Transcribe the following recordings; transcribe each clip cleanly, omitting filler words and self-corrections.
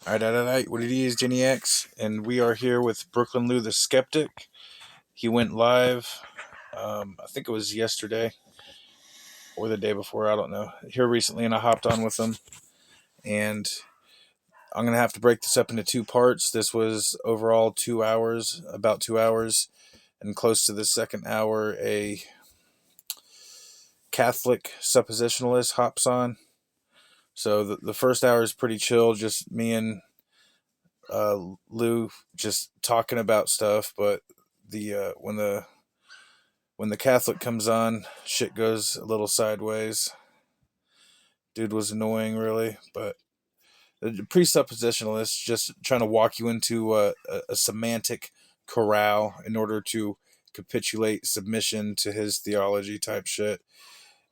Alright. What it is, Jenny X, and we are here with Brooklyn Lou the Skeptic. He went live, I think it was yesterday or the day before, I don't know, here recently, and I hopped on with him. And I'm going to have to break this up into two parts. This was overall 2 hours, about 2 hours, and close to the second hour, a Catholic suppositionalist hops on. So the first hour is pretty chill, just me and Lou just talking about stuff. But the when the Catholic comes on, shit goes a little sideways. Dude was annoying, really, but the presuppositionalist just trying to walk you into a semantic corral in order to capitulate submission to his theology type shit.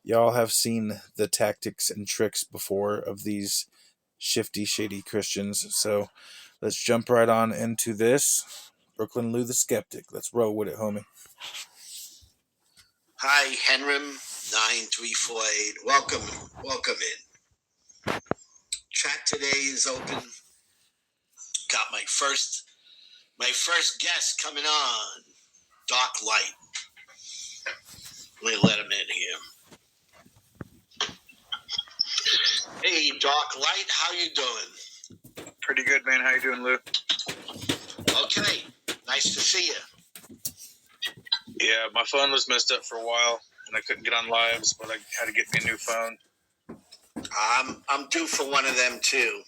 Y'all have seen the tactics and tricks before of these shifty, shady Christians. So let's jump right on into this. Brooklyn Lou the Skeptic. Let's roll with it, homie. Hi, Henrim 9348. Welcome in. Chat today is open. Got my first guest coming on. Dark Light. Let me let him in here. Hey, Dark Light, how you doing? Pretty good, man. How you doing, Lou? Okay, nice to see you. Yeah, my phone was messed up for a while, and I couldn't get on lives, but I had to get me a new phone. I'm due for one of them too.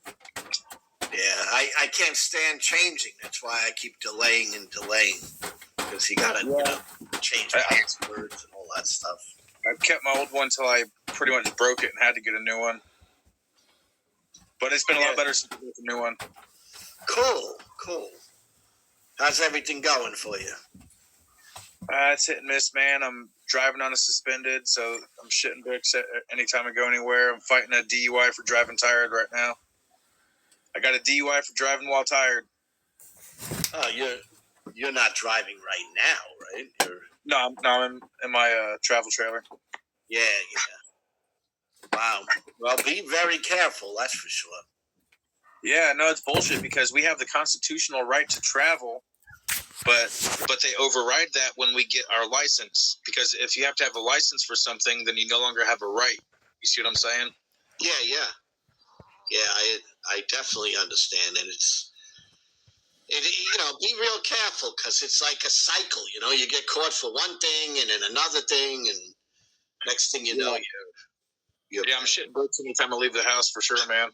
Yeah, I can't stand changing. That's why I keep delaying, because you gotta change passwords and all that stuff. I kept my old one until I pretty much broke it and had to get a new one. But it's been a lot better since I got the new one. Cool. How's everything going for you? It's hit and miss, man. I'm driving on a suspended, so I'm shitting bricks anytime I go anywhere. I'm fighting a DUI for driving tired right now. I got a DUI for driving while tired. Oh, you're not driving right now, right? No, I'm in my travel trailer. Yeah. Wow. Well, be very careful, that's for sure. Yeah, no, it's bullshit because we have the constitutional right to travel, but they override that when we get our license. Because if you have to have a license for something, then you no longer have a right. You see what I'm saying? Yeah. I definitely understand, and be real careful because it's like a cycle. You get caught for one thing and then another thing, and next thing you know, I'm shitting bricks anytime I leave the house for sure, man.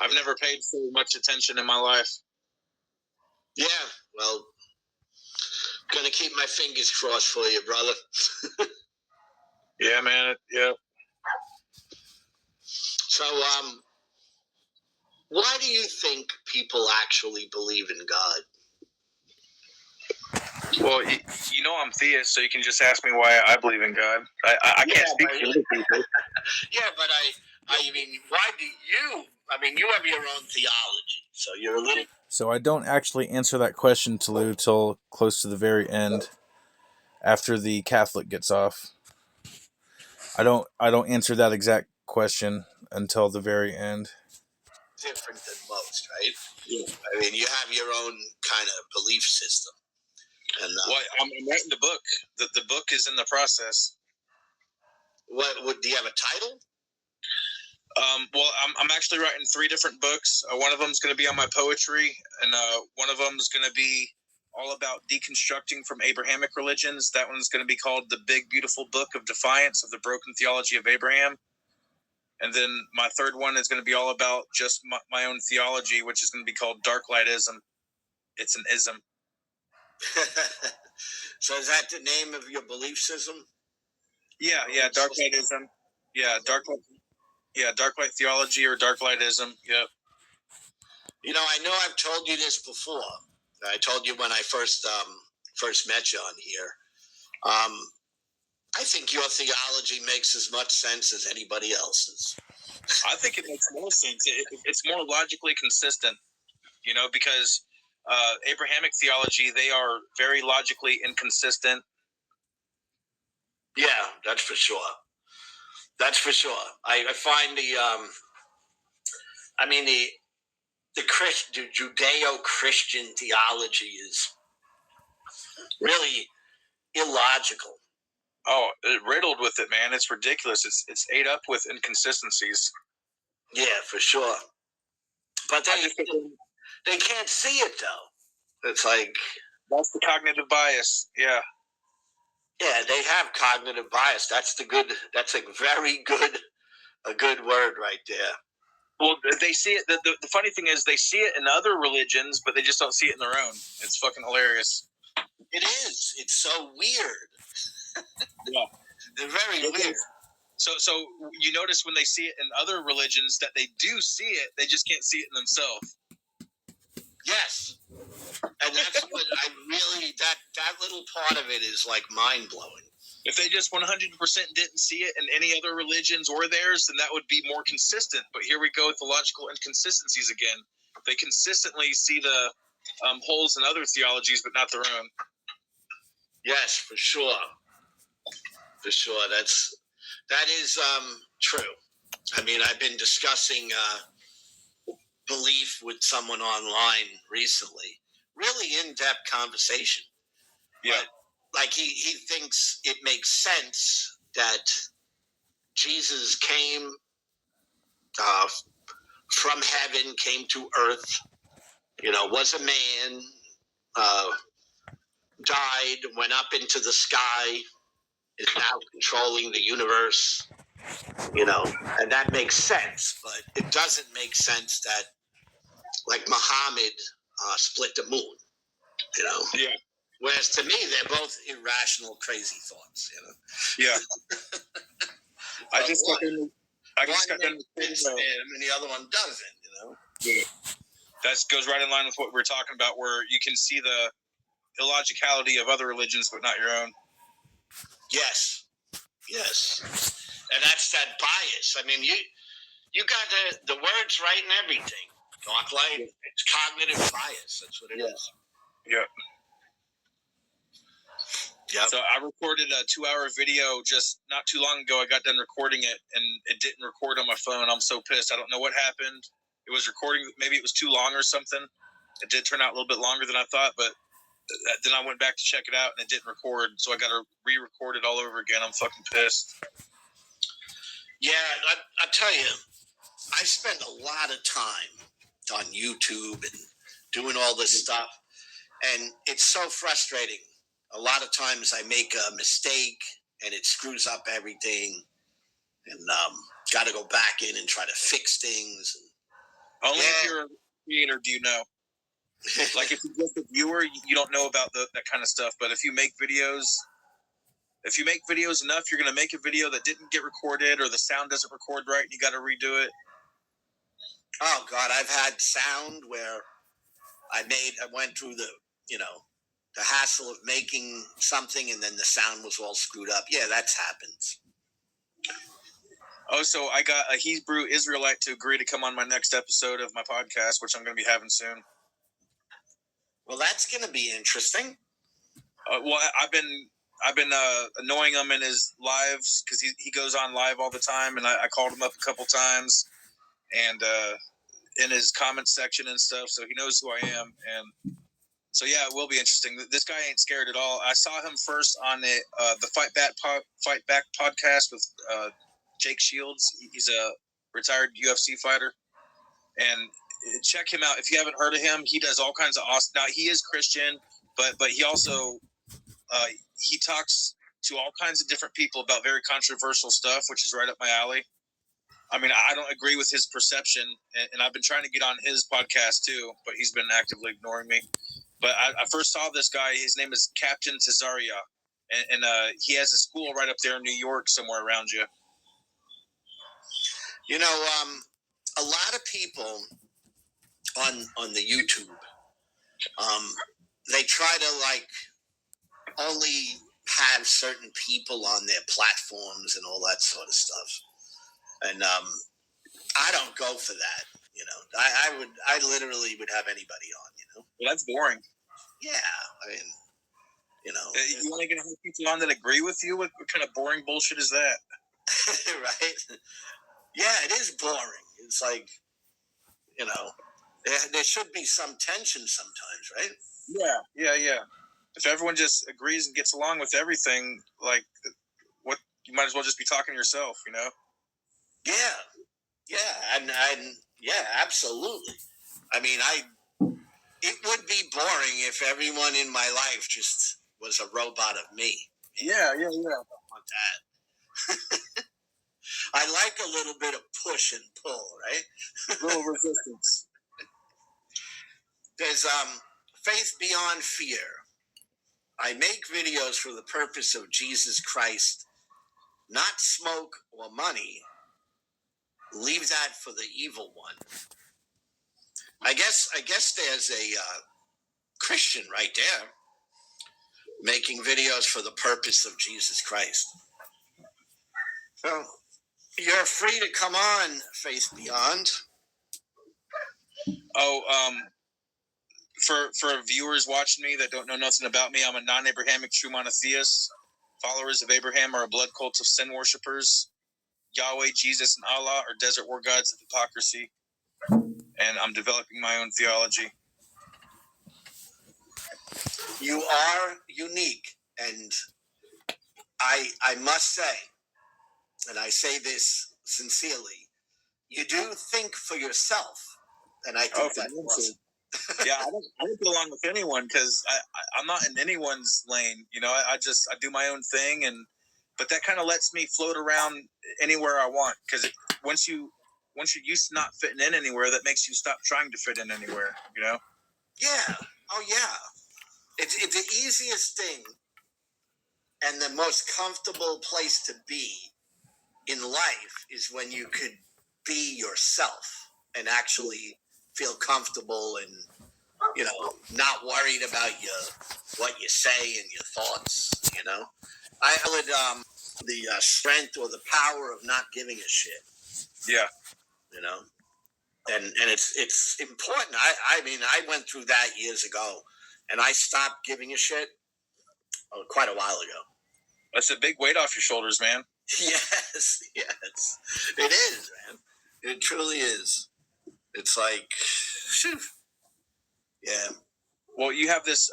I've never paid so much attention in my life. Yeah, well, gonna keep my fingers crossed for you, brother. Yeah, man. Yeah. So, why do you think people actually believe in God? Well, I'm theist, so you can just ask me why I believe in God. I can't speak for other people. Yeah, but I mean, why do you? I mean, you have your own theology, so you're a little. So I don't actually answer that question to Lou till close to the very end, after the Catholic gets off. I don't answer that exact question until the very end. Different than most, right? Yeah. I mean, you have your own kind of belief system. And well, I'm writing the book. The book is in the process. What do you have a title? Well, I'm actually writing 3 different books. One of them is going to be on my poetry, and one of them is going to be all about deconstructing from Abrahamic religions. That one's going to be called The Big Beautiful Book of Defiance of the Broken Theology of Abraham. And then my third one is going to be all about just my own theology, which is going to be called Dark Lightism. It's an ism. So is that the name of your belief system? Yeah, Dark Lightism. Yeah, Dark Light theology or Dark Lightism. Yep. I know I've told you this before. I told you when I first met you on here. I think your theology makes as much sense as anybody else's. I think it makes more sense. It's more logically consistent, because Abrahamic theology, they are very logically inconsistent. Yeah, that's for sure. I find the the Judeo-Christian theology is really illogical. Oh, riddled with it, man. It's ridiculous. It's ate up with inconsistencies. Yeah, for sure. But they can't see it, though. It's like... That's the cognitive bias, yeah. Yeah, they have cognitive bias. That's a very good word right there. Well, they see it. The funny thing is they see it in other religions, but they just don't see it in their own. It's fucking hilarious. It is. It's so weird. Yeah. They're very weird. So you notice when they see it in other religions that they do see it, they just can't see it in themselves. Yes. And that's what I really, that little part of it is like mind-blowing. If they just 100% didn't see it in any other religions or theirs, then that would be more consistent. But here we go with the logical inconsistencies again. They consistently see the holes in other theologies, but not their own. Yes, for sure. For sure. That is true. I mean, I've been discussing belief with someone online recently. Really in-depth conversation. Yeah. But, like, he thinks it makes sense that Jesus came from heaven, came to earth, was a man, died, went up into the sky, is now controlling the universe, and that makes sense. But it doesn't make sense that, like, Muhammad split the moon, Yeah. Whereas to me, they're both irrational, crazy thoughts, Yeah. I just got one done fits him and the other one doesn't, Yeah. That goes right in line with what we were talking about, where you can see the illogicality of other religions, but not your own. Yes. And that's that bias. I mean, you got the words right and everything. Dark light, it's cognitive bias. That's what it is. Yeah. Yep. So I recorded a 2-hour video just not too long ago. I got done recording it, and it didn't record on my phone. I'm so pissed. I don't know what happened. It was recording. Maybe it was too long or something. It did turn out a little bit longer than I thought, but then I went back to check it out, and it didn't record. So I got to re-record it all over again. I'm fucking pissed. Yeah, I tell you, I spend a lot of time on YouTube and doing all this stuff, and it's so frustrating. A lot of times I make a mistake and it screws up everything, and got to go back in and try to fix things. Only if you're a creator do you know. Like, if you're just a viewer, you don't know about that kind of stuff. But if you make videos enough, you're going to make a video that didn't get recorded or the sound doesn't record right, and you got to redo it. Oh God, I've had sound where I went through the hassle of making something, and then the sound was all screwed up. Yeah, that's happens. Oh, so I got a Hebrew Israelite to agree to come on my next episode of my podcast, which I'm going to be having soon. Well, that's going to be interesting. Well, I've been annoying him in his lives because he goes on live all the time, and I called him up a couple times, and in his comment section and stuff, so he knows who I am. And so yeah, it will be interesting. This guy ain't scared at all. I saw him first on the Fight Back podcast with Jake Shields. He's a retired UFC fighter, and check him out if you haven't heard of him. He does all kinds of awesome. Now, he is Christian, but he also he talks to all kinds of different people about very controversial stuff, which is right up my alley. I mean, I don't agree with his perception, and I've been trying to get on his podcast too, but he's been actively ignoring me. But I first saw this guy. His name is Captain Cesaria, and he has a school right up there in New York, somewhere around you. A lot of people on the YouTube, they try to only have certain people on their platforms and all that sort of stuff. And I don't go for that. I literally would have anybody on. Well, that's boring. Yeah, I mean, you only gonna have people on that agree with you? What kind of boring bullshit is that? Right? Yeah, it is boring. It's like, There should be some tension sometimes, right? Yeah. If everyone just agrees and gets along with everything, like, what, you might as well just be talking to yourself, you know? Yeah, and yeah, absolutely. I mean, it would be boring if everyone in my life just was a robot of me. Yeah. I don't want that. I like a little bit of push and pull, right? A little resistance. There's faith beyond fear. I make videos for the purpose of Jesus Christ, not smoke or money. Leave that for the evil one. I guess there's a Christian right there making videos for the purpose of Jesus Christ. So you're free to come on, Faith Beyond. Oh, for viewers watching me that don't know nothing about me, I'm a non-Abrahamic true monotheist. Followers of Abraham are a blood cult of sin worshippers. Yahweh, Jesus, and Allah are desert war gods of hypocrisy. And I'm developing my own theology. You are unique, and I must say, and I say this sincerely, you do think for yourself, and I think that's awesome. Yeah, I don't get along with anyone because I'm not in anyone's lane. You know, I do my own thing, but that kind of lets me float around anywhere I want. Because once you're used to not fitting in anywhere, that makes you stop trying to fit in anywhere. You know? Yeah. Oh yeah. It's the easiest thing and the most comfortable place to be in life is when you could be yourself and actually feel comfortable and, you know, not worried about what you say and your thoughts, you know. I would the strength or the power of not giving a shit. Yeah. You know. And it's important. I mean, I went through that years ago, and I stopped giving a shit quite a while ago. That's a big weight off your shoulders, man. Yes, it is, man. It truly is. It's like, phew. Yeah. Well, you have this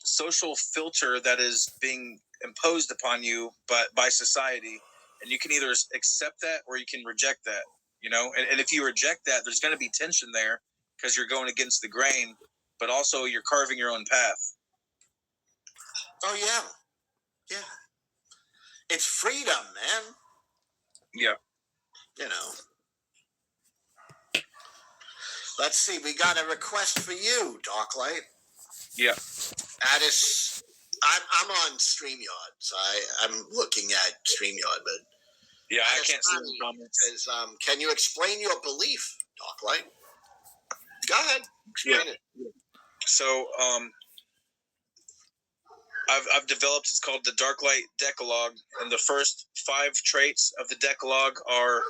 social filter that is being imposed upon you by society, and you can either accept that or you can reject that. You know, and if you reject that, there's going to be tension there because you're going against the grain, but also you're carving your own path. Oh yeah. It's freedom, man. Yeah. You know. Let's see. We got a request for you, Darklight. Yeah. Addis, I'm on StreamYard, so I'm looking at StreamYard, but yeah, I can't see the comments. Says, can you explain your belief, Darklight? Go ahead, explain it. So, I've developed. It's called the Darklight Decalogue, and the first 5 traits of the Decalogue are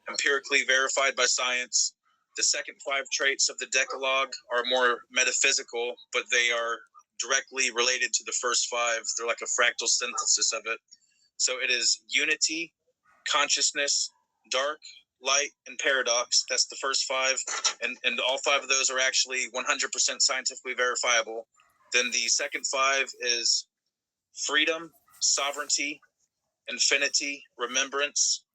empirically verified by science. The second 5 traits of the Decalogue are more metaphysical, but they are directly related to the first 5. They're like a fractal synthesis of it. So it is unity, consciousness, dark, light, and paradox. That's the first 5. And all 5 of those are actually 100% scientifically verifiable. Then the second 5 is freedom, sovereignty, infinity, remembrance,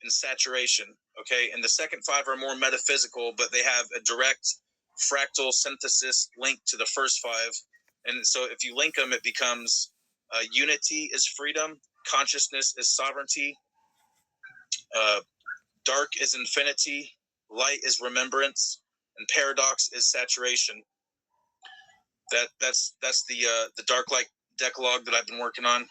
and saturation. Okay, and the second 5 are more metaphysical, but they have a direct fractal synthesis link to the first 5. And so if you link them, it becomes unity is freedom, consciousness is sovereignty, dark is infinity, light is remembrance, and paradox is saturation. That's the Dark Light Decalogue that I've been working on.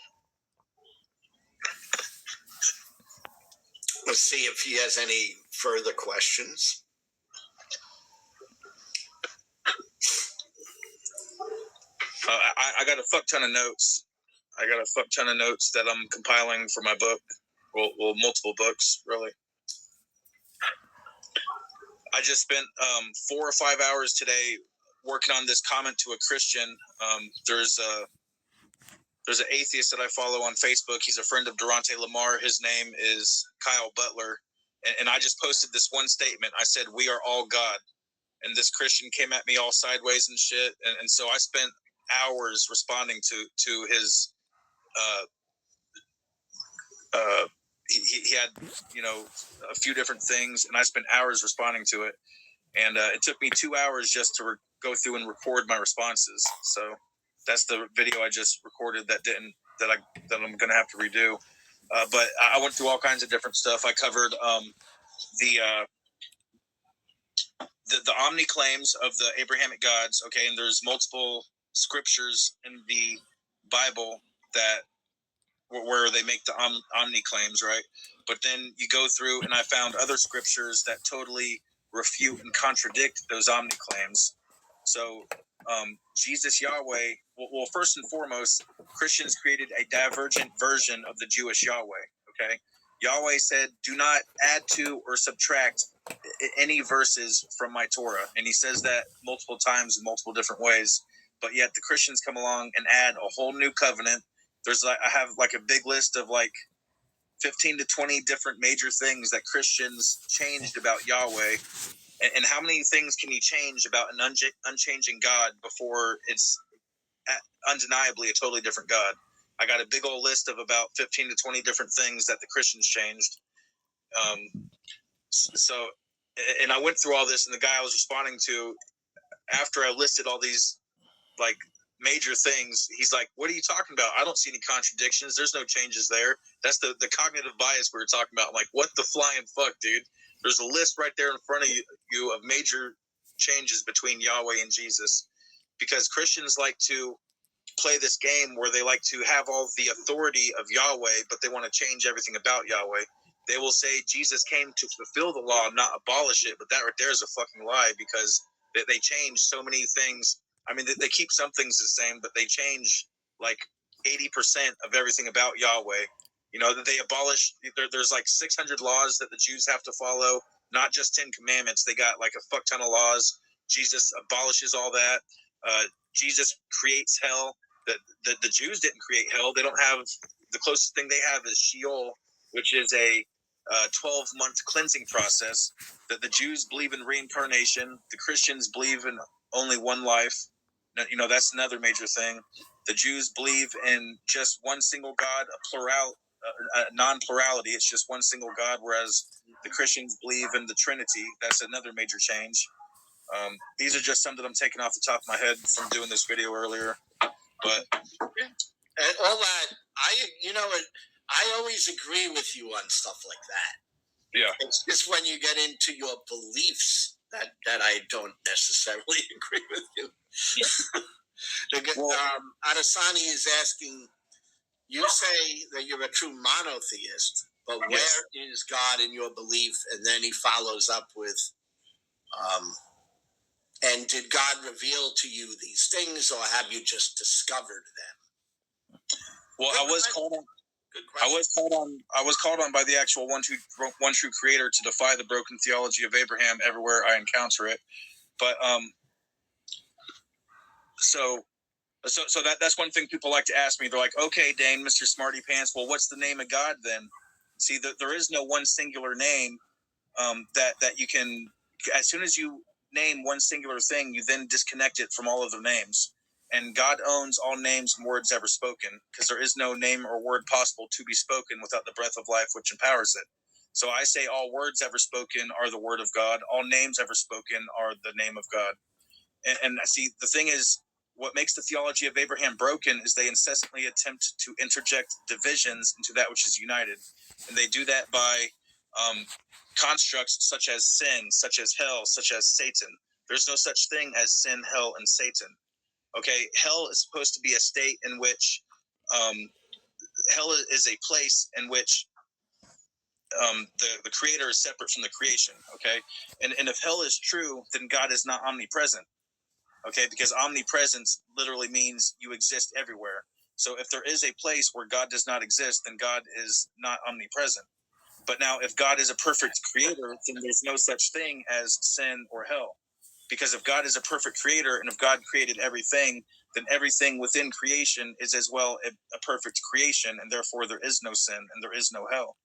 Let's see if he has any further questions. I got a fuck ton of notes. I got a fuck ton of notes that I'm compiling for my book. Well, multiple books, really. I just spent 4 or 5 hours today working on this comment to a Christian. There's an atheist that I follow on Facebook. He's a friend of Durante Lamar. His name is Kyle Butler. And I just posted this one statement. I said, "We are all God." and this Christian came at me all sideways and shit, and so I spent hours responding to his. He had, you know, a few different things, and I spent hours responding to it, and it took me 2 hours just to go through and record my responses. So that's the video I just recorded that I'm gonna have to redo. But I went through all kinds of different stuff. I covered the omni claims of the Abrahamic gods. Okay, and there's multiple scriptures in the Bible that where they make the omni claims, right? But then you go through, and I found other scriptures that totally refute and contradict those omni claims. So Jesus Yahweh, well, first and foremost, Christians created a divergent version of the Jewish Yahweh. Okay, Yahweh said, "Do not add to or subtract any verses from my Torah," and he says that multiple times in multiple different ways. But yet the Christians come along and add a whole new covenant. I have like a big list of like 15 to 20 different major things that Christians changed about Yahweh. And how many things can you change about an unchanging God before it's undeniably a totally different God? I got a big old list of about 15 to 20 different things that the Christians changed. So, and I went through all this, and the guy I was responding to, after I listed all these like major things, he's like, "What are you talking about? I don't see any contradictions. There's no changes there." That's the cognitive bias we were talking about. I'm like, what the flying fuck, dude? There's a list right there in front of you of major changes between Yahweh and Jesus, because Christians like to play this game where they like to have all the authority of Yahweh, but they want to change everything about Yahweh. They will say Jesus came to fulfill the law, not abolish it, but that right there is a fucking lie, because they change so many things. I mean, they keep some things the same, but they change like 80% of everything about Yahweh. You know, that they abolish, there's like 600 laws that the Jews have to follow, not just 10 commandments. They got like a fuck ton of laws. Jesus abolishes all that. Jesus creates hell. The Jews didn't create hell. They don't have, the closest thing they have is Sheol, which is a 12-month cleansing process. That the Jews believe in reincarnation. The Christians believe in only one life. You know, that's another major thing. The Jews believe in just one single God, a non-plurality. It's just one single God, whereas the Christians believe in the Trinity. That's another major change. These are just some that I'm taking off the top of my head from doing this video earlier. But and all that, I always agree with you on stuff like that. Yeah, it's just when you get into your beliefs that I don't necessarily agree with you. Yeah. Adesani is asking, you say that you're a true monotheist, but where is God in your belief? And then he follows up with, and did God reveal to you these things, or have you just discovered them? Well, I was called on by the actual one true Creator to defy the broken theology of Abraham everywhere I encounter it. But so that's one thing people like to ask me. They're like, "Okay, Dane, Mr. Smarty Pants, well, what's the name of God then?" See, there is no one singular name that you can. As soon as you name one singular thing, you then disconnect it from all other names. And God owns all names and words ever spoken, because there is no name or word possible to be spoken without the breath of life which empowers it. So I say all words ever spoken are the word of God. All names ever spoken are the name of God. And see, the thing is, what makes the theology of Abraham broken is they incessantly attempt to interject divisions into that which is united. And they do that by constructs such as sin, such as hell, such as Satan. There's no such thing as sin, hell, and Satan. Okay, hell is supposed to be a state in which hell is a place in which the creator is separate from the creation. Okay, and if hell is true, then God is not omnipresent. Okay, because omnipresence literally means you exist everywhere. So if there is a place where God does not exist, then God is not omnipresent. But now, if God is a perfect creator, then there's no such thing as sin or hell. Because if God is a perfect creator, and if God created everything, then everything within creation is as well a perfect creation, and therefore there is no sin and there is no hell.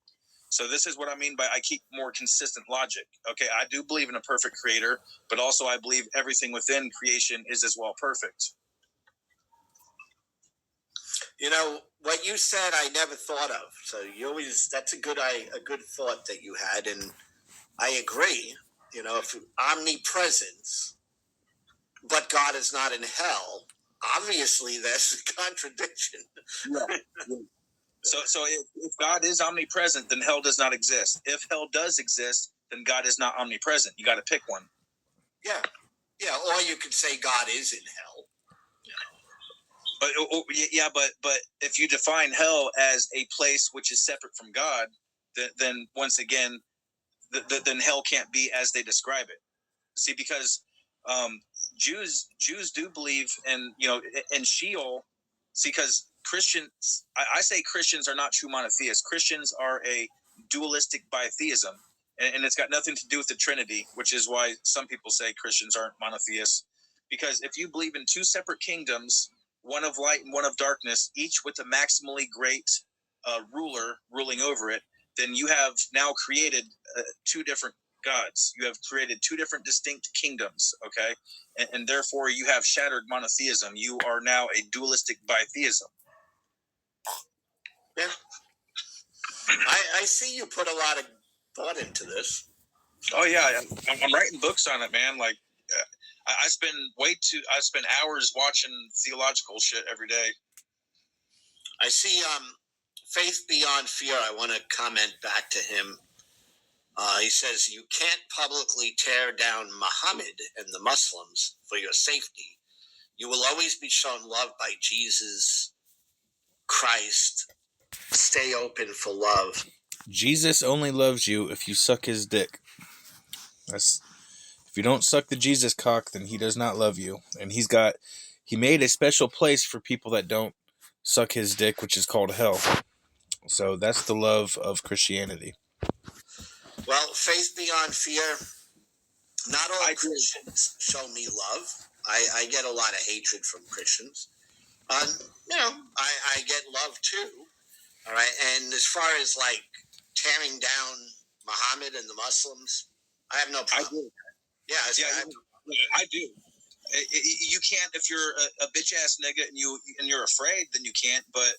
So this is what I mean by I keep more consistent logic. Okay, I do believe in a perfect creator, but also I believe everything within creation is as well perfect. You know what you said, I never thought of. So that's a good thought that you had, and I agree. You know, if omnipresence, but God is not in hell, obviously there's a contradiction. Yeah. So if God is omnipresent, then hell does not exist. If hell does exist, then God is not omnipresent. You got to pick one. Yeah, yeah. Or you could say God is in hell. But if you define hell as a place which is separate from God, then once again, then hell can't be as they describe it. See, because Jews do believe in Sheol. See, because Christians, I say Christians are not true monotheists. Christians are a dualistic bitheism, and it's got nothing to do with the Trinity, which is why some people say Christians aren't monotheists. Because if you believe in two separate kingdoms, one of light and one of darkness, each with a maximally great ruler ruling over it, then you have now created two different gods. You have created two different distinct kingdoms, okay? And therefore you have shattered monotheism. You are now a dualistic bitheism. Yeah. I see you put a lot of thought into this. Oh yeah, I'm writing books on it, man. Like I spend hours watching theological shit every day. I see Faith Beyond Fear. I want to comment back to him. He says, you can't publicly tear down Muhammad and the Muslims for your safety. You will always be shown love by Jesus Christ. Stay open for love. Jesus only loves you if you suck his dick. If you don't suck the Jesus cock, then he does not love you. And he made a special place for people that don't suck his dick, which is called hell. So that's the love of Christianity. Well, Faith Beyond Fear, not all Christians show me love. I get a lot of hatred from Christians. I get love too. All right. And as far as like tearing down Muhammad and the Muslims, I have no problem. I do. Yeah, I do. You can't if you're a bitch ass nigga and you're afraid, then you can't. But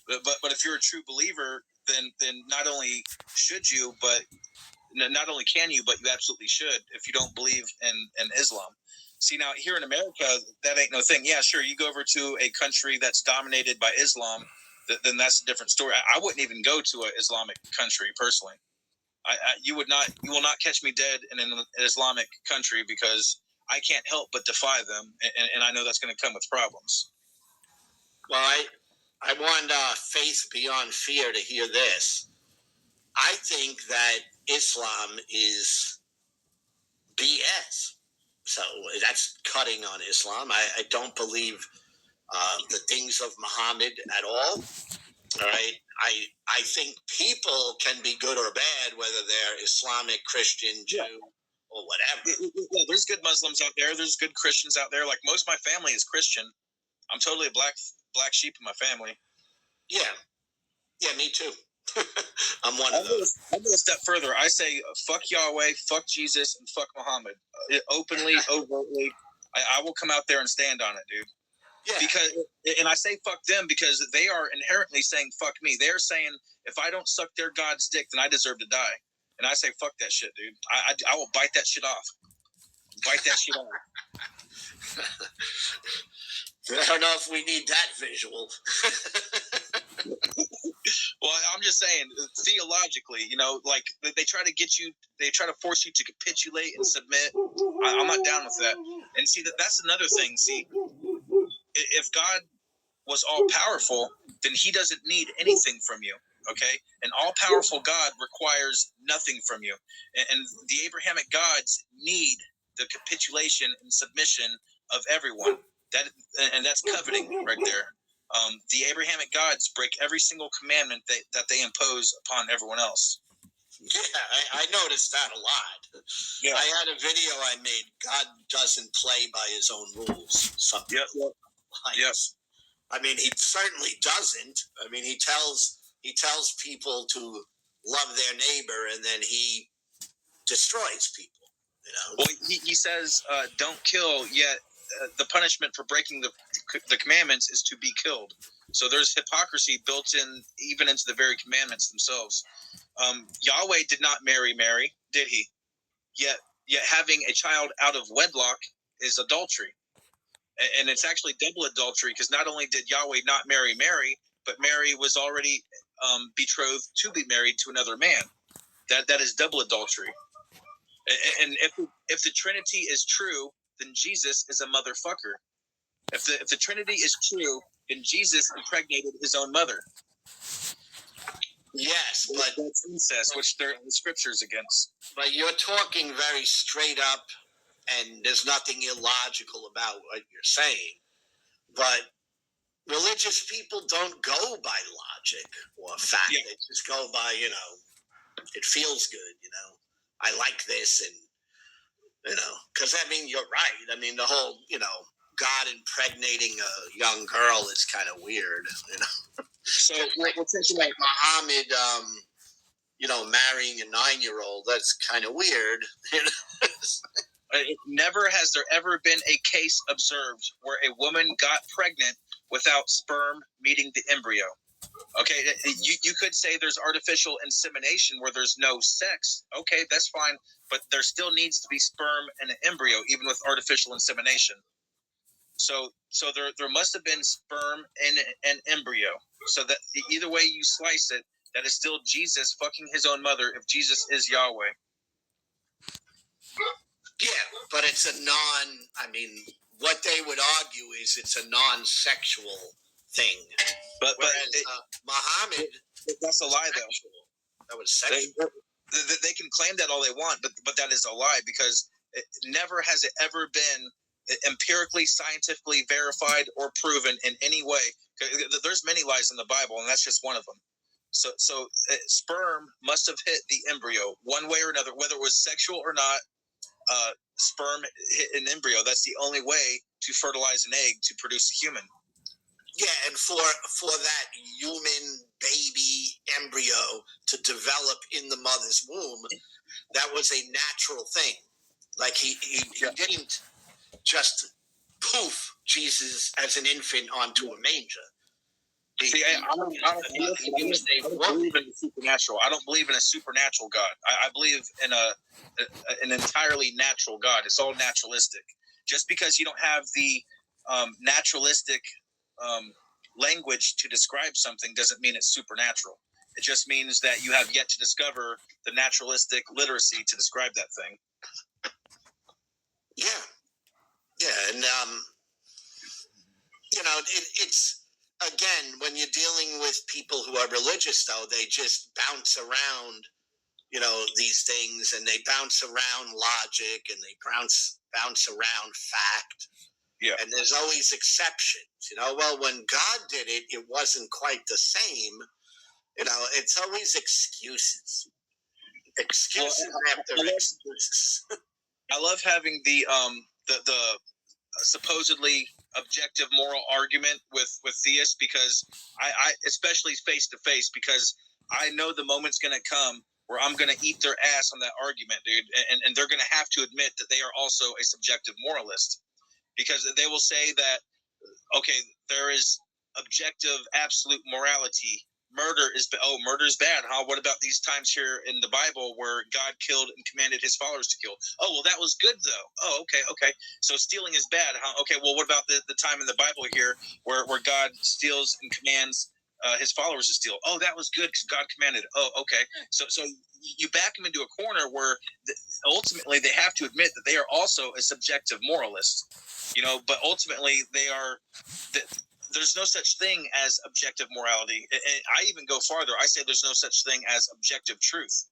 if you're a true believer, then not only should you, but not only can you, but you absolutely should if you don't believe in Islam. See, now here in America, that ain't no thing. Yeah, sure, you go over to a country that's dominated by Islam, then that's a different story. I wouldn't even go to an Islamic country personally. You will not catch me dead in an Islamic country because I can't help but defy them, and I know that's going to come with problems. Well, I want Faith Beyond Fear to hear this. I think that Islam is BS. So that's cutting on Islam. I don't believe the things of Muhammad at all. All right. I think people can be good or bad, whether they're Islamic, Christian, Jew, or whatever. Yeah, there's good Muslims out there. There's good Christians out there. Like most of my family is Christian. I'm totally a black sheep in my family. Yeah. Yeah, me too. I'm one of those. I'll go a step further. I say fuck Yahweh, fuck Jesus, and fuck Muhammad. Openly, overtly. I will come out there and stand on it, dude. Yeah. And I say fuck them because they are inherently saying fuck me. They're saying if I don't suck their God's dick, then I deserve to die. And I say fuck that shit, dude. I will bite that shit off. Bite that shit off. I don't know if we need that visual. Well, I'm just saying, theologically, like they try to force you to capitulate and submit. I'm not down with that. And see, that's another thing. See, if God was all powerful, then he doesn't need anything from you. Okay. An all powerful God requires nothing from you. And the Abrahamic gods need the capitulation and submission of everyone. That's coveting right there. The Abrahamic gods break every single commandment that they impose upon everyone else. Yeah, I noticed that a lot. Yeah. I had a video I made. God doesn't play by his own rules. Something. Yep. Yes. I mean, he certainly doesn't. I mean, he tells people to love their neighbor, and then he destroys people. Well, he says, "Don't kill." Yet the punishment for breaking the commandments is to be killed. So there's hypocrisy built in even into the very commandments themselves. Yahweh did not marry Mary, did he? Yet having a child out of wedlock is adultery, and it's actually double adultery, because not only did Yahweh not marry Mary, but Mary was already betrothed to be married to another man. That is double adultery. And if the Trinity is true, then Jesus is a motherfucker. If the Trinity is true, then Jesus impregnated his own mother. Yes, but that's incest, which the scripture's against. But you're talking very straight up, and there's nothing illogical about what you're saying. But religious people don't go by logic or fact. Yeah. They just go by, it feels good, I like this, and, because, you're right. The whole, God impregnating a young girl is kind of weird, So we'll take like Muhammad, marrying a 9-year-old, that's kind of weird. Never has there ever been a case observed where a woman got pregnant without sperm meeting the embryo. Okay, you could say there's artificial insemination where there's no sex. Okay, that's fine, but there still needs to be sperm and an embryo, even with artificial insemination. So there must have been sperm and an embryo. So that either way you slice it, that is still Jesus fucking his own mother if Jesus is Yahweh. Yeah, but it's what they would argue is it's a non-sexual thing. But Muhammad, that's a lie, though. That was sexual. They can claim that all they want, but that is a lie, because never has it ever been empirically, scientifically verified or proven in any way. There's many lies in the Bible, and that's just one of them. So sperm must have hit the embryo one way or another, whether it was sexual or not. Sperm hit an embryo. That's the only way to fertilize an egg to produce a human. Yeah, and for that human baby embryo to develop in the mother's womb, that was a natural thing. Like he didn't just poof Jesus as an infant onto a manger. I don't believe in the supernatural. I don't believe in a supernatural God. I believe in an entirely natural God. It's all naturalistic. Just because you don't have the naturalistic language to describe something doesn't mean it's supernatural. It just means that you have yet to discover the naturalistic literacy to describe that thing. Yeah, and it's. Again, when you're dealing with people who are religious, though, they just bounce around, these things, and they bounce around logic, and they bounce around fact. Yeah. And there's always exceptions, Well, when God did it, it wasn't quite the same. It's always excuses. Excuses after excuses. I love having the supposedly objective moral argument with theists, because I especially face to face, because I know the moment's going to come where I'm going to eat their ass on that argument, dude, and they're going to have to admit that they are also a subjective moralist, because they will say that, okay, there is objective absolute morality. Murder is bad, huh? What about these times here in the Bible where God killed and commanded his followers to kill? Oh, well, that was good, though. Oh, okay. So stealing is bad, huh? Okay, well, what about the time in the Bible here where God steals and commands his followers to steal? Oh, that was good because God commanded. Oh, okay. So you back them into a corner where ultimately they have to admit that they are also a subjective moralist, but ultimately they are... There's no such thing as objective morality. And I even go farther. I say there's no such thing as objective truth.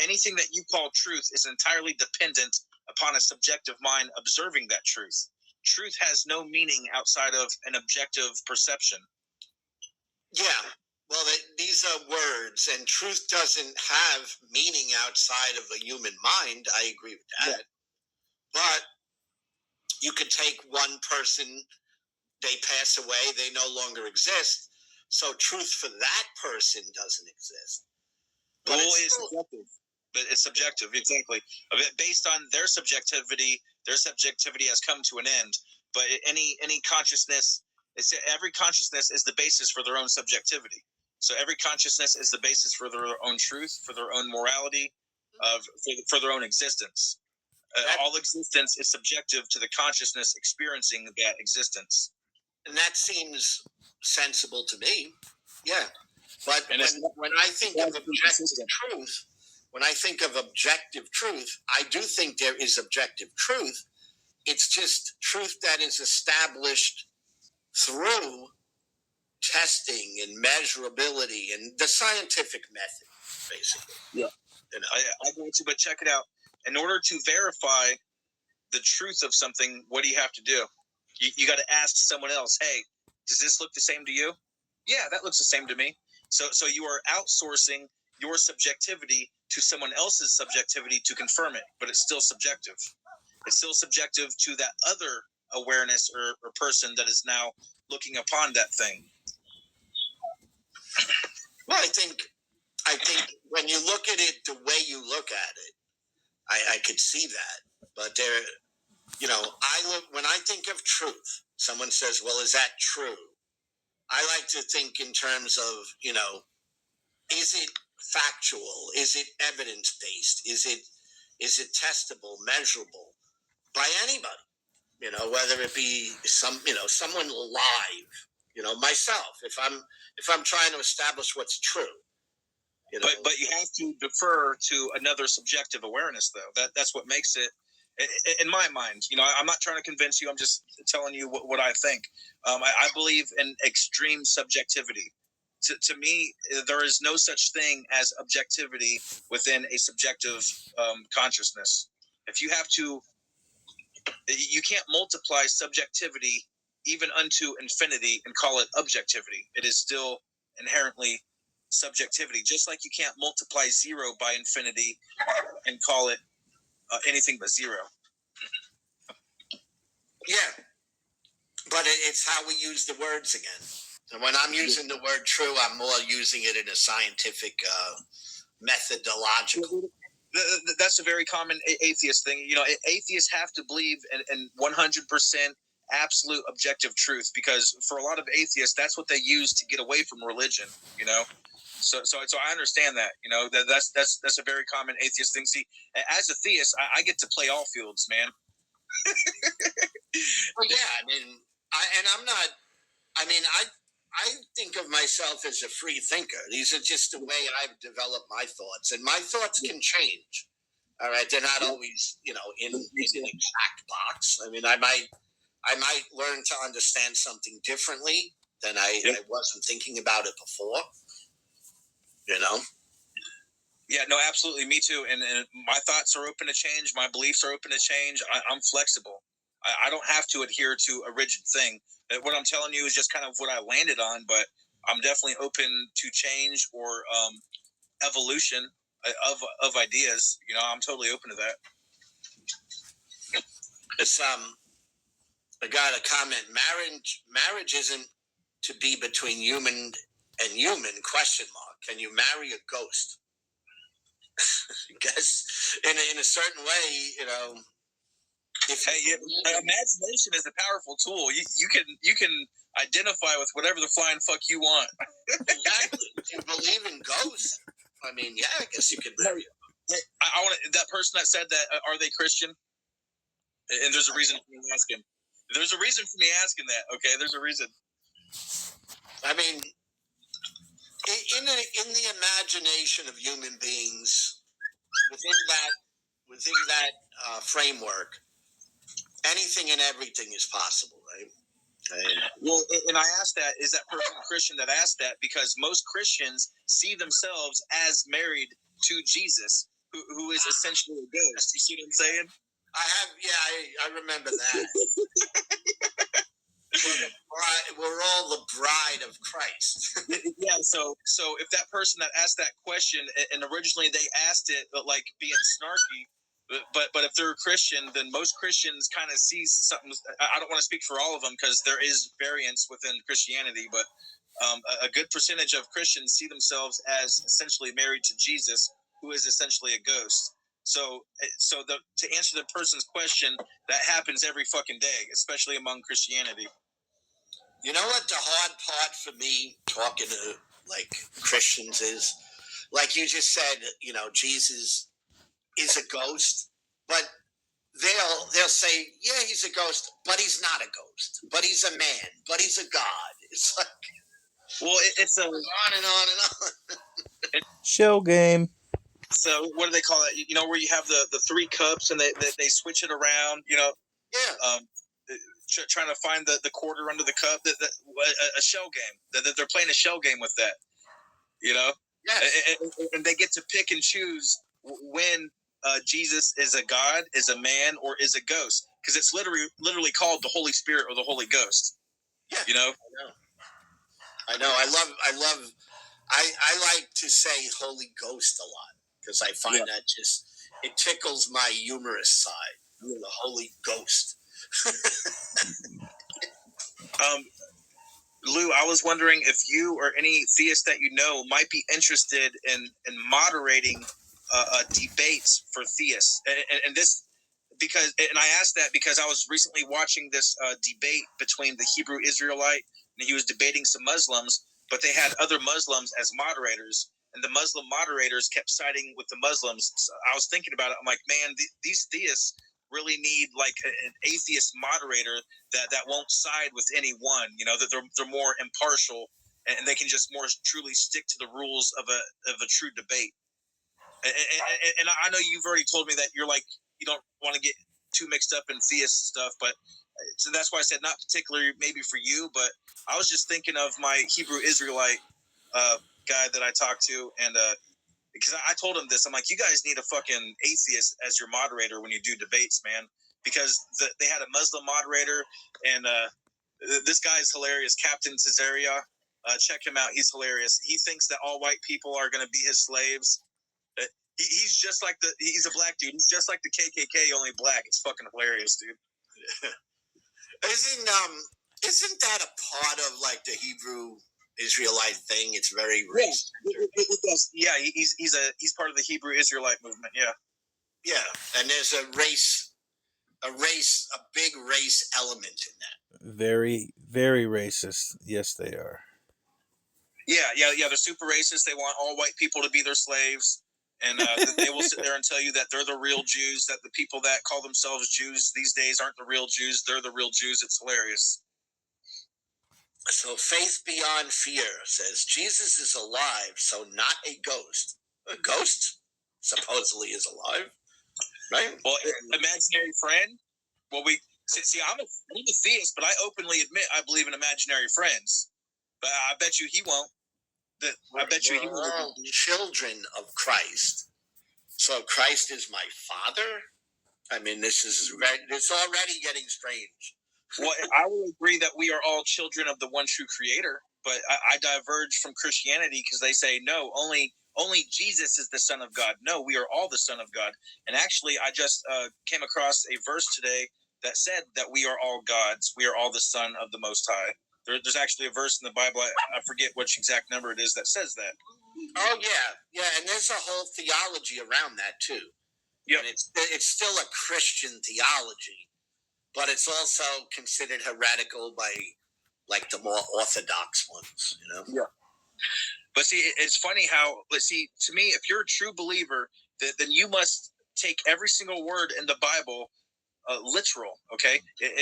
Anything that you call truth is entirely dependent upon a subjective mind observing that truth. Truth has no meaning outside of an objective perception. Yeah. Well, these are words, and truth doesn't have meaning outside of a human mind. I agree with that. Yeah. But you could take one person... They pass away, they no longer exist. So truth for that person doesn't exist. But Well, it's it's still, subjective. But it's subjective, exactly. Based on their subjectivity has come to an end. But any consciousness, every consciousness is the basis for their own subjectivity. So every consciousness is the basis for their own truth, for their own morality, for their own existence. All existence is subjective to the consciousness experiencing that existence. and that seems sensible to me. Yeah. But And when I think of objective truth, I do think there is objective truth. It's just truth that is established through testing and measurability and the scientific method, basically. Yeah. You know? I go to, but check it out. In order to verify the truth of something, what do you have to do? You got to ask someone else, hey, does this look the same to you? Yeah, that looks the same to me. So you are outsourcing your subjectivity to someone else's subjectivity to confirm it, but it's still subjective. It's still subjective to that other awareness or person that is now looking upon that thing. Well, I think when you look at it the way you look at it, I could see that. But there, when I think of truth, someone says, well, is that true? I like to think in terms of, is it factual? Is it evidence-based? Is it testable, measurable by anybody? Whether it be someone live, myself, if I'm trying to establish what's true. But you have to defer to another subjective awareness, though. That's what makes it, in my mind. I'm not trying to convince you. I'm just telling you what I think. I believe in extreme subjectivity. To me, there is no such thing as objectivity within a subjective consciousness. If you have to, you can't multiply subjectivity even unto infinity and call it objectivity. It is still inherently subjectivity, just like you can't multiply zero by infinity and call it anything but zero. Yeah, but it's how we use the words again. And when I'm using the word true, I'm more using it in a scientific, methodological. That's a very common atheist thing. Atheists have to believe in 100% absolute objective truth, because for a lot of atheists, that's what they use to get away from religion. So I understand that. That's a very common atheist thing. See, as a theist, I get to play all fields, man. Well, yeah, I think of myself as a free thinker. These are just the way I've developed my thoughts, and my thoughts can change. All right, they're not always, in an exact box. I might learn to understand something differently than I wasn't thinking about it before. Yeah, no, absolutely. Me too. And my thoughts are open to change. My beliefs are open to change. I'm flexible. I don't have to adhere to a rigid thing. What I'm telling you is just kind of what I landed on, but I'm definitely open to change or evolution of ideas. I'm totally open to that. It's I got a comment. Marriage isn't to be between human and human ? Can you marry a ghost? Because in a certain way, imagination is a powerful tool. You can identify with whatever the flying fuck you want. Exactly. If you believe in ghosts, yeah, I guess you can marry them. I want that person that said that. Are they Christian? And there's a reason for me asking. There's a reason for me asking that. Okay, there's a reason. In the imagination of human beings, within that framework, anything and everything is possible, right? Well, and I asked that, is that person Christian that asked that? Because most Christians see themselves as married to Jesus, who is essentially a ghost. You see what I'm saying? I remember that. We're all the bride of Christ. Yeah, so if that person that asked that question, and originally they asked it like being snarky, but if they're a Christian, then most Christians kind of see something. I don't want to speak for all of them because there is variance within Christianity, but A good percentage of Christians see themselves as essentially married to Jesus, who is essentially a ghost. So to answer the person's question, that happens every fucking day, especially among Christianity. You know what the hard part for me talking to like Christians is, like you just said, you know, Jesus is a ghost, but they'll say, yeah, he's a ghost, but he's not a ghost, but he's a man, but he's a god. It's like, well, it's a on and on and on. Shell game. So what do they call it? You know, where you have the three cups and they switch it around. You know, Yeah. Trying to find the quarter under the cup. A shell game. That they're playing a shell game with that. You know, Yes. and they get to pick and choose when Jesus is a god, is a man, or is a ghost, because it's literally called the Holy Spirit or the Holy Ghost. Yeah. You know. I know. I like to say Holy Ghost a lot because I find that just it tickles my humorous side. The Holy Ghost. Lou, I was wondering if you or any theist that you know might be interested in moderating debates for theists, and this because, and I asked that because I was recently watching this debate between the Hebrew Israelite, and he was debating some Muslims, but they had other Muslims as moderators, and the Muslim moderators kept siding with the Muslims. So I was thinking about it. I'm like, man, these theists really need like an atheist moderator that won't side with anyone. You know, that they're more impartial and they can just more truly stick to the rules of a true debate. And I know you've already told me that you're like, you don't want to get too mixed up in theist stuff, but so that's why I said not particularly maybe for you, but I was just thinking of my Hebrew Israelite guy that I talked to, and because I told him this, I'm like, you guys need a fucking atheist as your moderator when you do debates, man, because they had a Muslim moderator, and this guy's hilarious, Captain Caesarea. Check him out, he's hilarious. He thinks that all white people are going to be his slaves. He's just like he's a black dude. He's just like the KKK, only black. It's fucking hilarious, dude. Isn't that a part of like the Hebrew Israelite thing? It's very race. Yeah, he's part of the Hebrew Israelite movement. Yeah. Yeah, and there's a big race element in that. Very, very racist. Yes, they are. Yeah. They're super racist. They want all white people to be their slaves. And they will sit there and tell you that they're the real Jews, that the people that call themselves Jews these days aren't the real Jews. They're the real Jews. It's hilarious. So Faith Beyond Fear says Jesus is alive, so not a ghost. A ghost supposedly is alive, right? Well, imaginary friend. Well, I'm a theist, but I openly admit I believe in imaginary friends. But I bet you he won't. I bet you he won't. We're all children of Christ. So Christ is my father? I mean, it's already getting strange. Well, I will agree that we are all children of the one true creator, but I diverge from Christianity because they say, no, only Jesus is the Son of God. No, we are all the Son of God. And actually, I just came across a verse today that said that we are all gods. We are all the Son of the Most High. There's actually a verse in the Bible, I forget which exact number it is, that says that. Oh, yeah, and there's a whole theology around that, too. Yeah, it's still a Christian theology, but it's also considered heretical by, like, the more orthodox ones, you know? Yeah. But see, it's funny how, to me, if you're a true believer, then you must take every single word in the Bible literal, okay?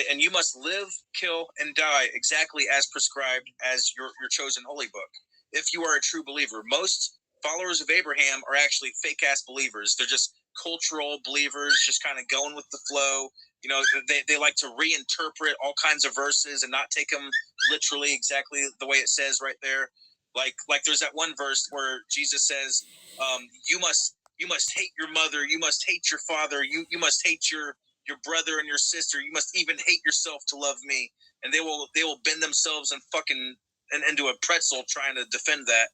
And you must live, kill, and die exactly as prescribed as your chosen holy book. If you are a true believer, most followers of Abraham are actually fake-ass believers. They're just cultural believers, just kind of going with the flow. You know, they like to reinterpret all kinds of verses and not take them literally exactly the way it says right there. Like there's that one verse where Jesus says, you must hate your mother, you must hate your father, you must hate your brother and your sister, you must even hate yourself to love me. And they will bend themselves and fucking into a pretzel trying to defend that.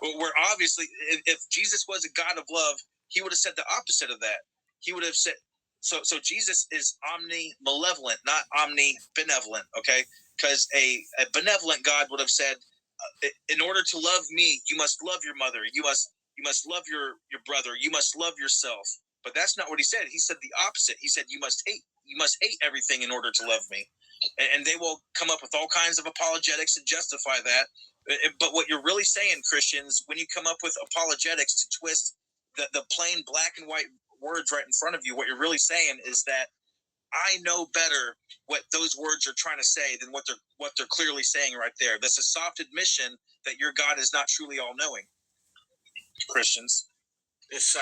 Where obviously, if Jesus was a God of love, he would have said the opposite of that. He would have said So Jesus is omni-malevolent, not omni-benevolent, okay? Because a benevolent God would have said, in order to love me, you must love your mother. You must love your brother. You must love yourself. But that's not what he said. He said the opposite. He said you must hate everything in order to love me. And they will come up with all kinds of apologetics to justify that. But what you're really saying, Christians, when you come up with apologetics to twist the plain black and white words right in front of you, what you're really saying is that I know better what those words are trying to say than what they're clearly saying right there. That's a soft admission that your God is not truly all-knowing. Christians. This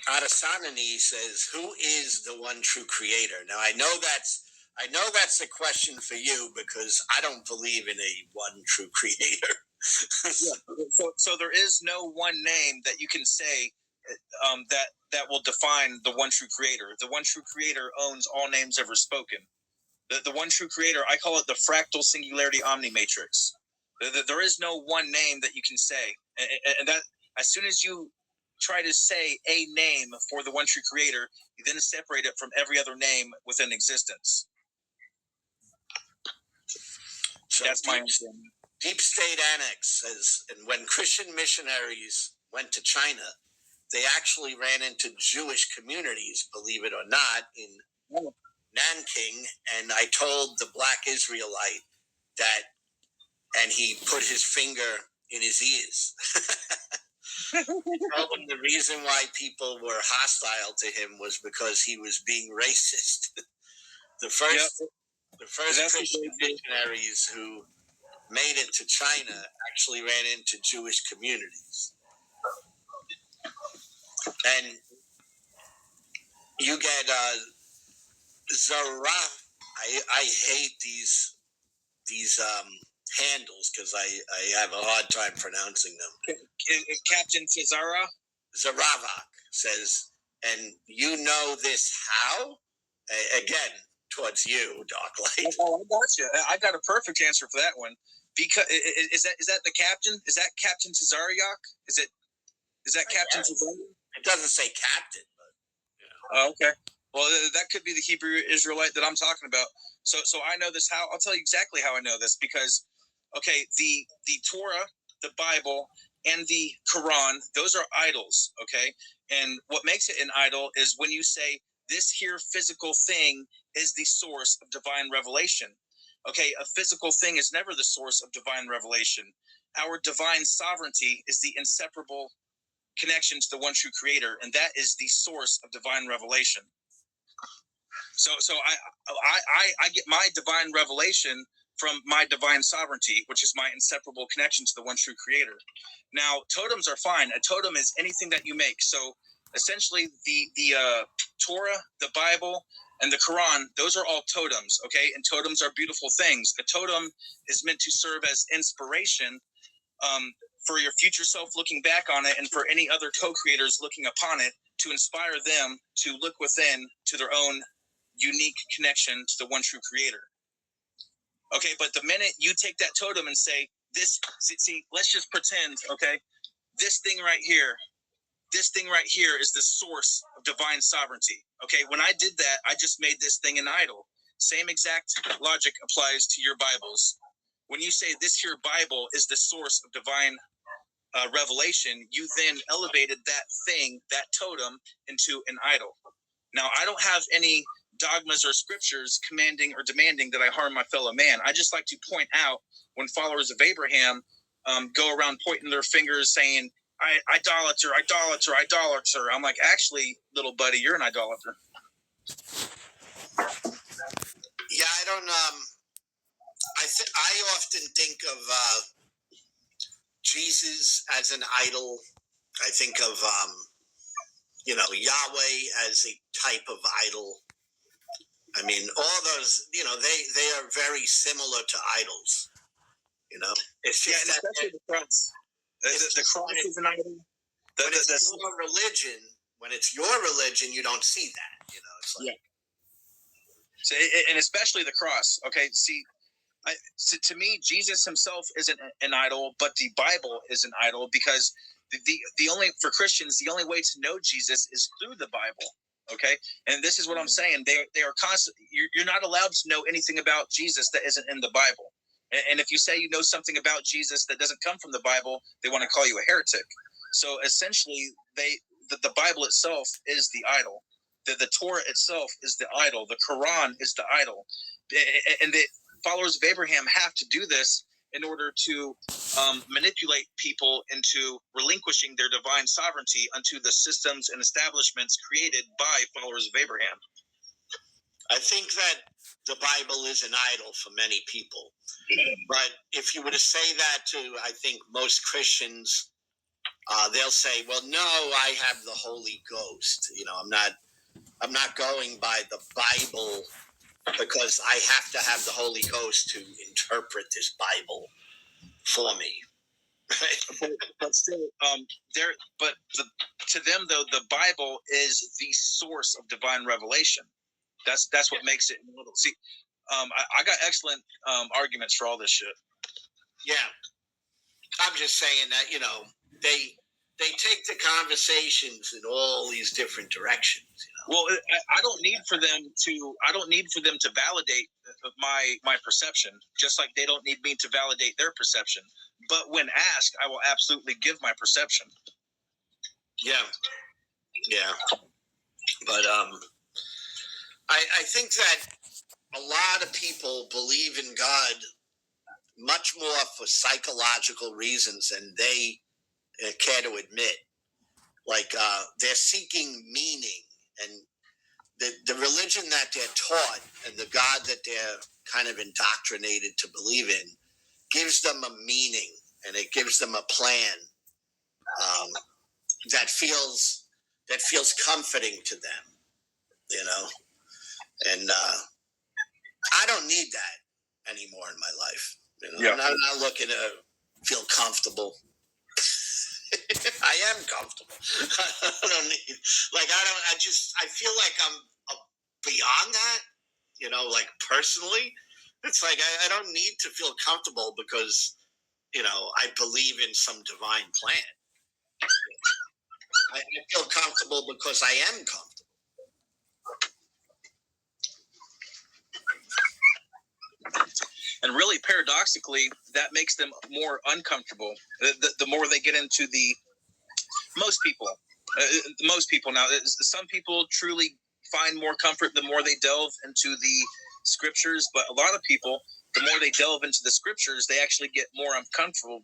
Adesanyani says, "Who is the one true creator?" Now I know that's a question for you because I don't believe in a one true creator. So there is no one name that you can say that will define the one true creator. The one true creator owns all names ever spoken. The one true creator, I call it the fractal singularity omnimatrix. There is no one name that you can say, and that as soon as you try to say a name for the one true creator, you then separate it from every other name within existence. So that's my understanding. Deep State Annex says, and when Christian missionaries went to China, they actually ran into Jewish communities, believe it or not, in Nanking. And I told the black Israelite that, and he put his finger in his ears. I told him the reason why people were hostile to him was because he was being racist. The first Christian missionaries who made it to China actually ran into Jewish communities. And you get Zara. I hate these handles because I have a hard time pronouncing them. Captain Cesara Zaravak says, and you know this how? Again, towards you, Dark Light. Oh, I got you. I got a perfect answer for that one. Because is that the captain? Is that Captain Cesariak? Is that Captain Cesariak? It doesn't say captain, but you know. Oh, okay. Well, that could be the Hebrew Israelite that I'm talking about. So I know this how. I'll tell you exactly how I know this because, okay, the Torah, the Bible, and the Quran, those are idols, okay? And what makes it an idol is when you say this here physical thing is the source of divine revelation. Okay, a physical thing is never the source of divine revelation. Our divine sovereignty is the inseparable connection to the one true creator, and that is the source of divine revelation. So I get my divine revelation from my divine sovereignty, which is my inseparable connection to the one true creator. Now, totems are fine. A totem is anything that you make. So essentially the Torah, the Bible, and the Quran, those are all totems, okay? And totems are beautiful things. A totem is meant to serve as inspiration for your future self looking back on it and for any other co-creators looking upon it to inspire them to look within to their own unique connection to the one true creator. Okay, but the minute you take that totem and say, let's just pretend, okay, this thing right here is the source of divine sovereignty. Okay, when I did that, I just made this thing an idol. Same exact logic applies to your Bibles. When you say this here Bible is the source of divine revelation, you then elevated that thing, that totem, into an idol. Now, I don't have any dogmas or scriptures commanding or demanding that I harm my fellow man. I just like to point out when followers of Abraham go around pointing their fingers saying, idolater. I'm like, actually, little buddy, you're an idolater. Yeah, I don't. I often think of Jesus as an idol. I think of Yahweh as a type of idol. I mean, all those, they are very similar to idols. It's just and especially the cross. The cross is an idol. When it's your religion, you don't see that. It's like. Yeah. So, and especially the cross. Okay, see, to me, Jesus himself isn't an idol, but the Bible is an idol because the only for Christians, the only way to know Jesus is through the Bible. Okay, and this is what I'm saying. They are constant. You're not allowed to know anything about Jesus that isn't in the Bible. And if you say you know something about Jesus that doesn't come from the Bible, they want to call you a heretic. So essentially, the Bible itself is the idol. The Torah itself is the idol. The Quran is the idol. And the followers of Abraham have to do this in order to manipulate people into relinquishing their divine sovereignty unto the systems and establishments created by followers of Abraham. I think that the Bible is an idol for many people. But if you were to say that to, I think, most Christians, they'll say, well, no, I have the Holy Ghost. You know, I'm not going by the Bible because I have to have the Holy Ghost to interpret this Bible for me. But still, to them though, the Bible is the source of divine revelation. That's what makes it immortal. See, I got excellent arguments for all this shit. Yeah, I'm just saying that, you know, they take the conversations in all these different directions. You know? Well, I don't need for them to validate my perception, just like they don't need me to validate their perception. But when asked, I will absolutely give my perception. Yeah. But I think that a lot of people believe in God much more for psychological reasons than they care to admit. Like they're seeking meaning, and the religion that they're taught and the God that they're kind of indoctrinated to believe in gives them a meaning, and it gives them a plan that feels comforting to them, you know. And I don't need that anymore in my life. You know? Yeah. I'm not looking to feel comfortable. I am comfortable. I don't need, like, I feel like I'm beyond that, you know, like personally. It's like, I don't need to feel comfortable because, you know, I believe in some divine plan. I feel comfortable because I am comfortable. And really, paradoxically, that makes them more uncomfortable. The more they get into most people now, some people truly find more comfort the more they delve into the scriptures. But a lot of people, the more they delve into the scriptures, they actually get more uncomfortable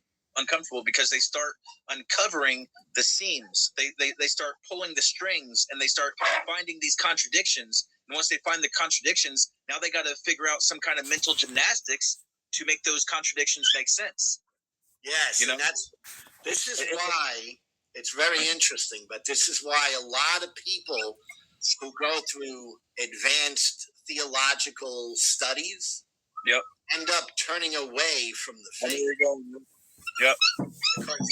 because they start uncovering the seams. They start pulling the strings, and they start finding these contradictions. And once they find the contradictions, now they got to figure out some kind of mental gymnastics to make those contradictions make sense. Yes, you know? And this is why it's very interesting, but this is why a lot of people who go through advanced theological studies end up turning away from the faith. Yep. Because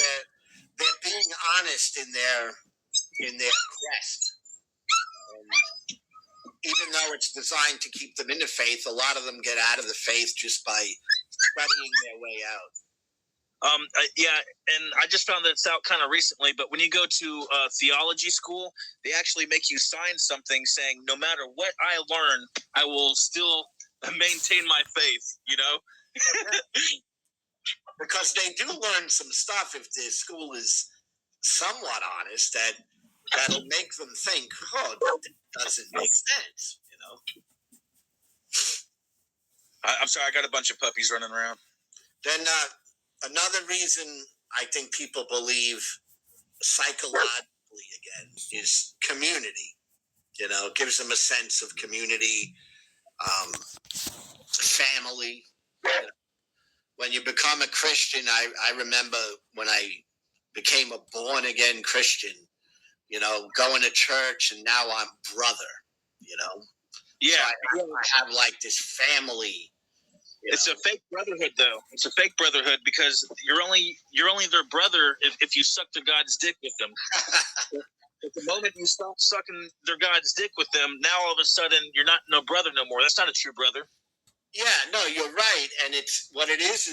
they're being honest in their quest. And even though it's designed to keep them in the faith, a lot of them get out of the faith just by studying their way out. And I just found this out kind of recently, but when you go to theology school, they actually make you sign something saying, no matter what I learn, I will still maintain my faith, you know? Because they do learn some stuff if the school is somewhat honest that'll make them think, oh, that doesn't make sense, you know? I'm sorry, I got a bunch of puppies running around. Then another reason I think people believe psychologically again is community. You know, it gives them a sense of community, family. You know, when you become a Christian, I remember when I became a born-again Christian, you know, going to church, and now I'm brother, you know. Yeah. So I have like this family. It's a fake brotherhood, though. It's a fake brotherhood because you're only their brother if you suck their God's dick with them. At the moment you stop sucking their God's dick with them, now all of a sudden you're not no brother no more. That's not a true brother. Yeah, no, you're right, and it's what it is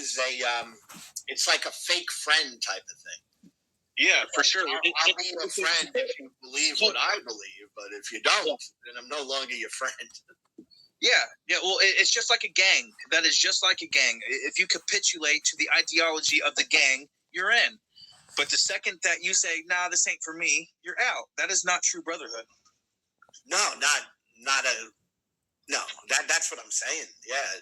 it's like a fake friend type of thing. Yeah, for sure. I'll be your friend if you believe what I believe, but if you don't, then I'm no longer your friend. Yeah. Well, it's just like a gang. That is just like a gang. If you capitulate to the ideology of the gang, you're in. But the second that you say, "Nah, this ain't for me," you're out. That is not true brotherhood. No, no. That's what I'm saying. Yeah,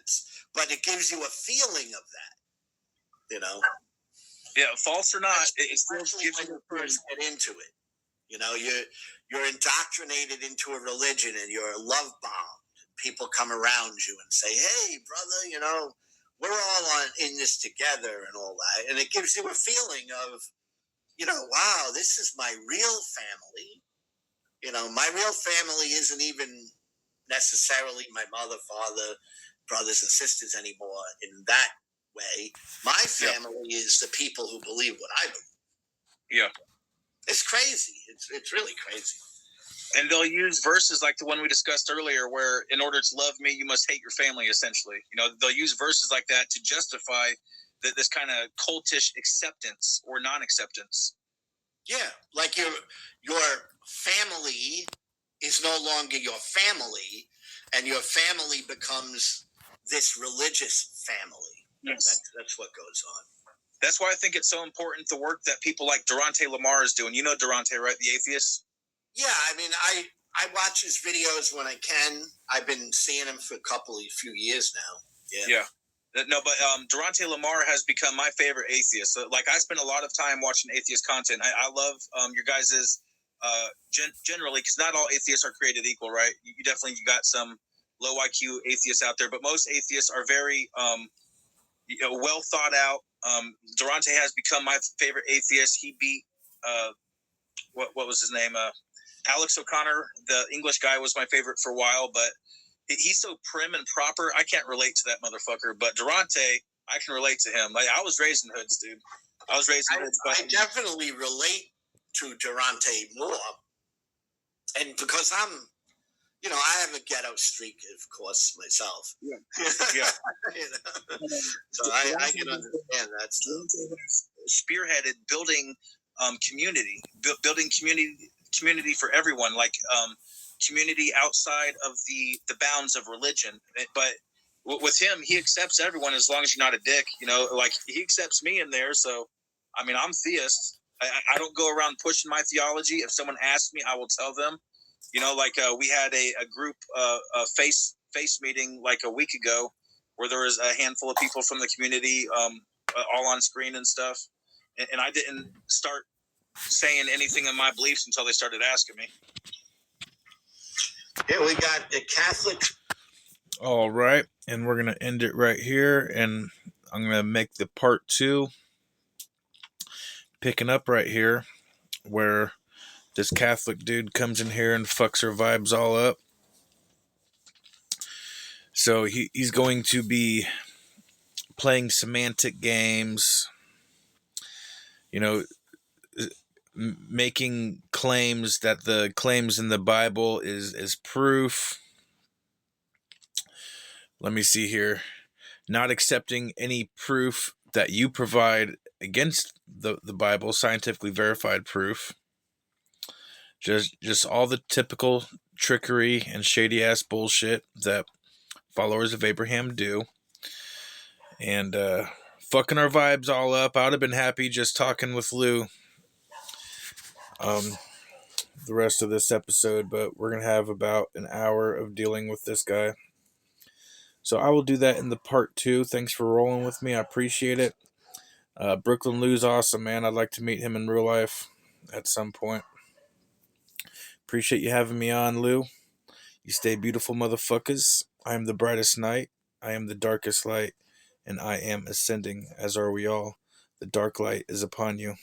but it gives you a feeling of that, you know. Yeah, false or not, it still Especially gives when you you first get into it. You know, you're indoctrinated into a religion and you're love bombed. People come around you and say, "Hey, brother, you know, we're all in this together," and all that, and it gives you a feeling of, you know, wow, this is my real family. You know, my real family isn't even necessarily my mother, father, brothers, and sisters anymore in that way. My family is the people who believe what I believe. Yeah. It's crazy. It's really crazy. And they'll use verses like the one we discussed earlier, where in order to love me, you must hate your family, essentially. You know, they'll use verses like that to justify this kind of cultish acceptance or non-acceptance. Yeah, like your family is no longer your family, and your family becomes this religious family. Yes. That's what goes on. That's why I think it's so important the work that people like Durante Lamar is doing. You know Durante, right? The atheist? Yeah, I mean, I watch his videos when I can. I've been seeing him for a few years now. Yeah. No, but Durante Lamar has become my favorite atheist. So, like, I spend a lot of time watching atheist content. I love your guys's generally, because not all atheists are created equal, right? You definitely got some low IQ atheists out there, but most atheists are very well thought out. Durante has become my favorite atheist. He beat what was his name? Alex O'Connor, the English guy, was my favorite for a while, but he's so prim and proper. I can't relate to that motherfucker. But Durante, I can relate to him. Like, I was raised in hoods, dude. I was raised in hoods. I definitely relate to Durante more, and because you know, I have a ghetto streak, of course, myself. Yeah. You know? So I can understand that stuff. Spearheaded building community, building community for everyone, like community outside of the bounds of religion. But with him, he accepts everyone as long as you're not a dick. You know, like, he accepts me in there. So, I mean, I'm theist. I don't go around pushing my theology. If someone asks me, I will tell them. You know, like we had a group a face meeting like a week ago, where there was a handful of people from the community, all on screen and stuff, and I didn't start saying anything in my beliefs until they started asking me. Yeah, we got the Catholic. All right, and we're going to end it right here, and I'm going to make the part 2, picking up right here, where this Catholic dude comes in here and fucks our vibes all up. So he's going to be playing semantic games, you know, making claims that the claims in the Bible is proof. Let me see here. Not accepting any proof that you provide against the Bible, scientifically verified proof. Just all the typical trickery and shady ass bullshit that followers of Abraham do. And fucking our vibes all up. I would have been happy just talking with Lou the rest of this episode, but we're going to have about an hour of dealing with this guy. So I will do that in the part 2. Thanks for rolling with me. I appreciate it. Brooklyn Lou's awesome, man. I'd like to meet him in real life at some point. Appreciate you having me on, Lou. You stay beautiful, motherfuckers. I am the brightest night. I am the darkest light. And I am ascending, as are we all. The dark light is upon you.